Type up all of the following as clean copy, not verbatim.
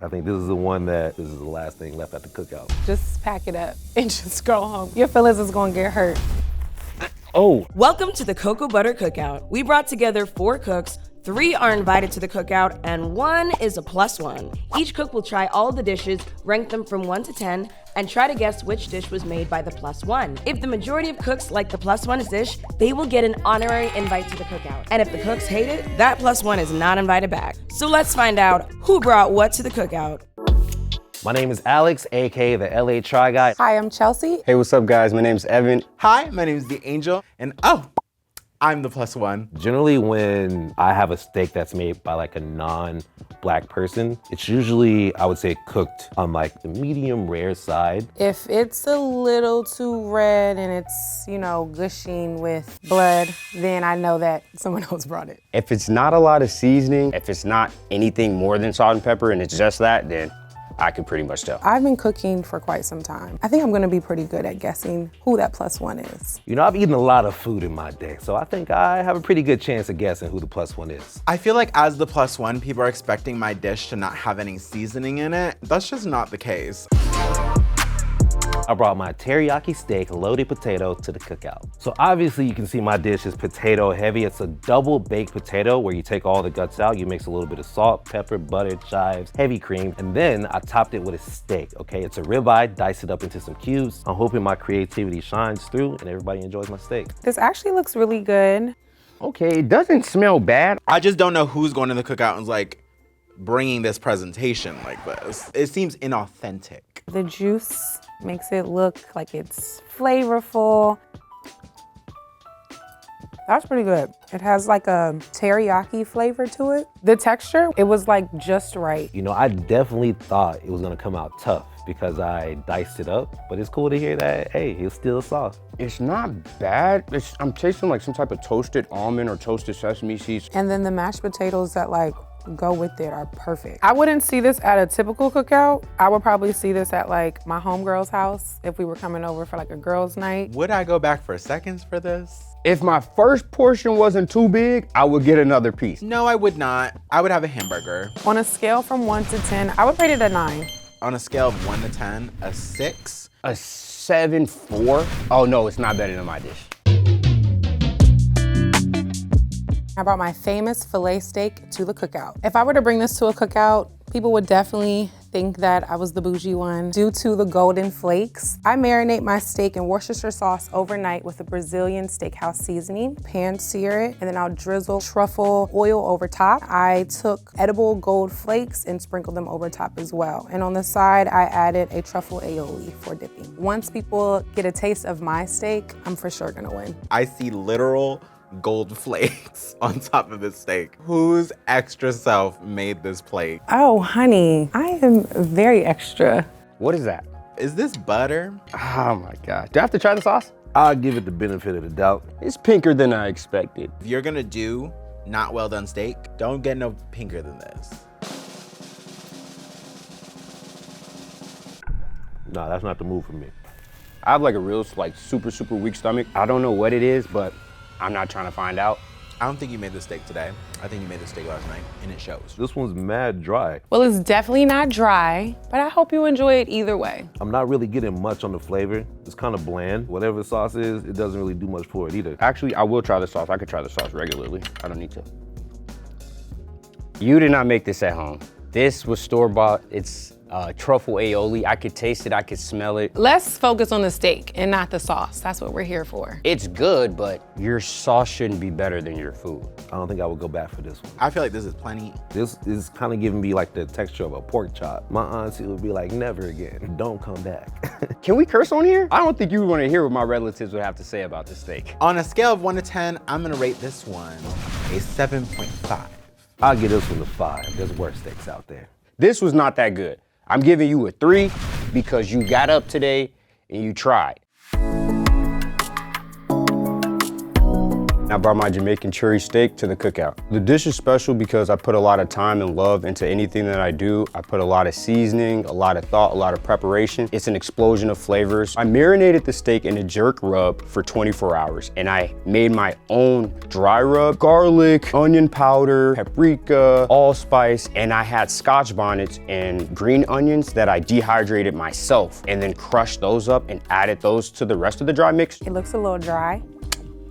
I think this is this is the last thing left at the cookout. Just pack it up and just go home. Your feelings is gonna get hurt. Oh. Welcome to the Cocoa Butter Cookout. We brought together 4 cooks, 3 are invited to the cookout, and 1 is a +1. Each cook will try all of the dishes, rank them from 1 to 10, and try to guess which dish was made by the +1. If the majority of cooks like the +1's dish, they will get an honorary invite to the cookout. And if the cooks hate it, that +1 is not invited back. So let's find out who brought what to the cookout. My name is Alex, aka the LA Try Guy. Hi, I'm Chelsea. Hey, what's up, guys? My name's Evan. Hi, my name is The Angel, and I'm the +1. Generally, when I have a steak that's made by like a non-black person, it's usually, I would say, cooked on like the medium rare side. If it's a little too red and it's, gushing with blood, then I know that someone else brought it. If it's not a lot of seasoning, if it's not anything more than salt and pepper and it's just that, then I can pretty much tell. I've been cooking for quite some time. I think I'm gonna be pretty good at guessing who that +1 is. I've eaten a lot of food in my day, so I think I have a pretty good chance of guessing who the +1 is. I feel like as the +1, people are expecting my dish to not have any seasoning in it. That's just not the case. I brought my teriyaki steak loaded potato to the cookout. So obviously you can see my dish is potato heavy. It's a double baked potato where you take all the guts out, you mix a little bit of salt, pepper, butter, chives, heavy cream, and then I topped it with a steak, okay? It's a ribeye, diced it up into some cubes. I'm hoping my creativity shines through and everybody enjoys my steak. This actually looks really good. Okay, it doesn't smell bad. I just don't know who's going to the cookout and like bringing this presentation like this. It seems inauthentic. The juice makes it look like it's flavorful. That's pretty good. It has like a teriyaki flavor to it. The texture, it was like just right. I definitely thought it was gonna come out tough because I diced it up, but it's cool to hear that, hey, it's still soft. It's not bad. I'm tasting like some type of toasted almond or toasted sesame seeds. And then the mashed potatoes that go with it are perfect. I wouldn't see this at a typical cookout. I would probably see this at like my homegirl's house if we were coming over for like a girls' night. Would I go back for seconds for this? If my first portion wasn't too big, I would get another piece. No, I would not. I would have a hamburger. On a scale from 1 to 10, I would rate it a 9. On a scale of 1 to 10, a 6. A 7.4? Oh no, it's not better than my dish. I brought my famous filet steak to the cookout. If I were to bring this to a cookout, people would definitely think that I was the bougie one due to the golden flakes. I marinate my steak in Worcestershire sauce overnight with a Brazilian steakhouse seasoning, pan sear it, and then I'll drizzle truffle oil over top. I took edible gold flakes and sprinkled them over top as well. And on the side, I added a truffle aioli for dipping. Once people get a taste of my steak, I'm for sure gonna win. I see literal gold flakes on top of this steak. Whose extra self made this plate? Oh, honey, I am very extra. What is that? Is this butter? Oh my God. Do I have to try the sauce? I'll give it the benefit of the doubt. It's pinker than I expected. If you're gonna do not well done steak, don't get no pinker than this. No, that's not the move for me. I have like a real super weak stomach. I don't know what it is, but I'm not trying to find out. I don't think you made the steak today. I think you made the steak last night, and it shows. This one's mad dry. Well, it's definitely not dry, but I hope you enjoy it either way. I'm not really getting much on the flavor. It's kind of bland. Whatever the sauce is, it doesn't really do much for it either. Actually, I will try the sauce. I could try the sauce regularly. I don't need to. You did not make this at home. This was store-bought. It's truffle aioli. I could taste it, I could smell it. Let's focus on the steak and not the sauce. That's what we're here for. It's good, but your sauce shouldn't be better than your food. I don't think I would go back for this one. I feel like this is plenty. This is kind of giving me like the texture of a pork chop. My auntie would be like, never again, don't come back. Can we curse on here? I don't think you want to hear what my relatives would have to say about this steak. On a scale of 1 to 10, I'm gonna rate this one a 7.5. I'll give this one a 5. There's worse steaks out there. This was not that good. I'm giving you a 3 because you got up today and you tried. And I brought my Jamaican cherry steak to the cookout. The dish is special because I put a lot of time and love into anything that I do. I put a lot of seasoning, a lot of thought, a lot of preparation. It's an explosion of flavors. I marinated the steak in a jerk rub for 24 hours, and I made my own dry rub, garlic, onion powder, paprika, allspice, and I had Scotch bonnets and green onions that I dehydrated myself and then crushed those up and added those to the rest of the dry mix. It looks a little dry.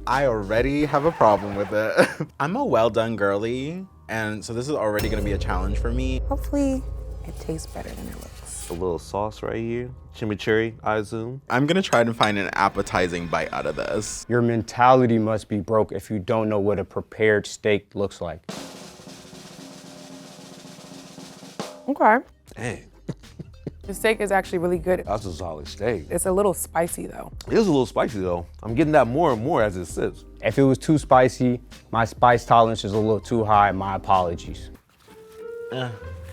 I already have a problem with it. I'm a well done girly, and so this is already gonna be a challenge for me. Hopefully it tastes better than it looks. A little sauce right here. Chimichurri, I assume. I'm gonna try to find an appetizing bite out of this. Your mentality must be broke if you don't know what a prepared steak looks like. Okay. Dang, The steak is actually really good. that's a solid steak. It's a little spicy though. It is a little spicy though. I'm getting that more and more as it sits. If it was too spicy, my spice tolerance is a little too high, my apologies.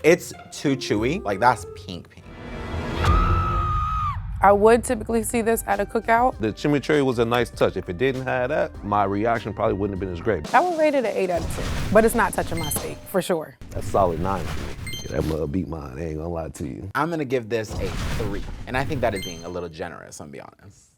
It's too chewy. Like, that's pink. I would typically see this at a cookout. The chimichurri was a nice touch. If it didn't have that, my reaction probably wouldn't have been as great. I would rate it an 8 out of 10, but it's not touching my steak, for sure. That's solid 9 for me. Yeah, that mug beat mine, I ain't gonna lie to you. I'm gonna give this a 3. And I think that is being a little generous, I'm gonna be honest.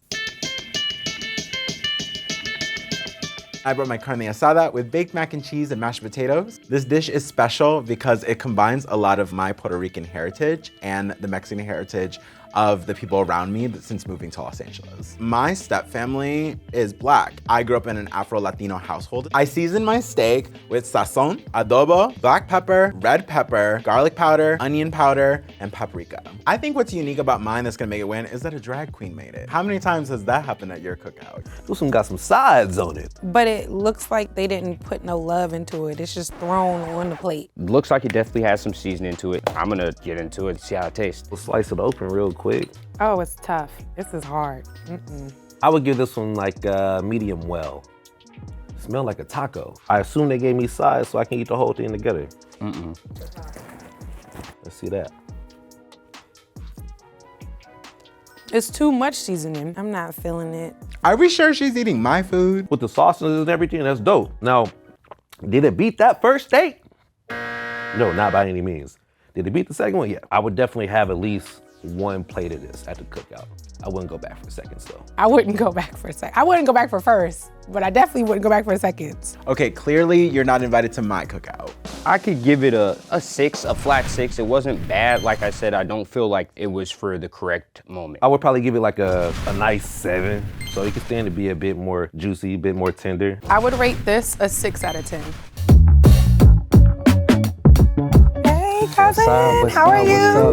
I brought my carne asada with baked mac and cheese and mashed potatoes. This dish is special because it combines a lot of my Puerto Rican heritage and the Mexican heritage of the people around me since moving to Los Angeles. My stepfamily is Black. I grew up in an Afro-Latino household. I season my steak with sazon, adobo, black pepper, red pepper, garlic powder, onion powder, and paprika. I think what's unique about mine that's gonna make it win is that a drag queen made it. How many times has that happened at your cookout? This one got some sides on it. But it looks like they didn't put no love into it. It's just thrown on the plate. Looks like it definitely has some seasoning to it. I'm gonna get into it and see how it tastes. We'll slice it open real quick. Oh, it's tough. This is hard. I would give this one like medium well. Smell like a taco. I assume they gave me sides so I can eat the whole thing together. Let's see that. It's too much seasoning. I'm not feeling it. Are we sure she's eating my food? With the sauces and everything, that's dope. Now, did it beat that first steak? No, not by any means. Did it beat the second one? Yeah. I would definitely have at least 1 plate of this at the cookout. I wouldn't go back for seconds though. I wouldn't go back for a second. I wouldn't go back for first, but I definitely wouldn't go back for seconds. Okay, clearly you're not invited to my cookout. I could give it a 6, a flat 6. It wasn't bad. Like I said, I don't feel like it was for the correct moment. I would probably give it like a nice 7. So it can stand to be a bit more juicy, a bit more tender. I would rate this a 6 out of 10. Hey, cousin, how are you?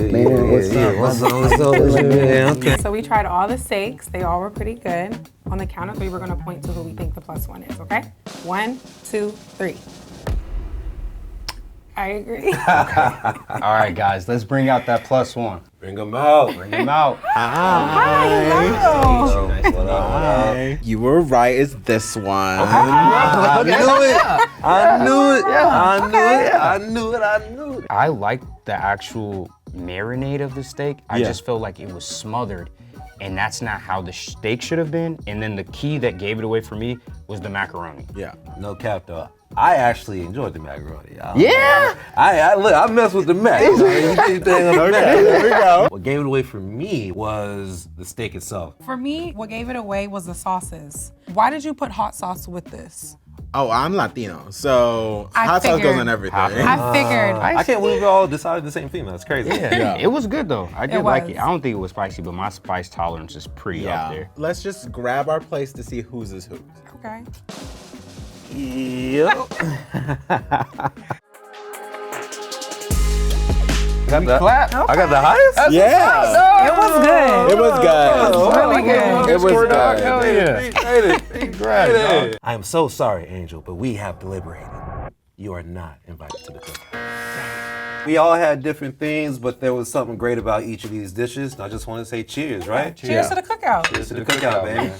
What's up? So we tried all the steaks. They all were pretty good. On the count of 3, we're gonna point to who we think the +1 is, okay? 1, 2, 3. I agree. All right, guys, let's bring out that +1. Bring them out. Bring him out. Hi. You were right, it's this one. I knew it. I like the actual marinade of the steak. I just felt like it was smothered, and that's not how the steak should have been. And then the key that gave it away for me was the macaroni. Yeah. No cap though. I actually enjoyed the macaroni. Yeah? I messed with the mac. Okay, there we go. What gave it away for me was the steak itself. For me, what gave it away was the sauces. Why did you put hot sauce with this? Oh, I'm Latino, so I hot sauce goes figured. on everything. I figured. I can't believe we all decided the same thing. That's crazy. Yeah, it was good though. I did like was. it. I don't think it was spicy, but my spice tolerance is pretty up there. Let's just grab our plates to see whose is whose. Okay. Yep. Clap. I got the highest? Yeah. It was good. It was good. Really good. It was good. Hell yeah. Congrats. I am so sorry, Angel, but we have deliberated. You are not invited to the cookout. We all had different things, but there was something great about each of these dishes. And I just want to say cheers, right? Cheers to the cookout. Cheers to the cookout, baby.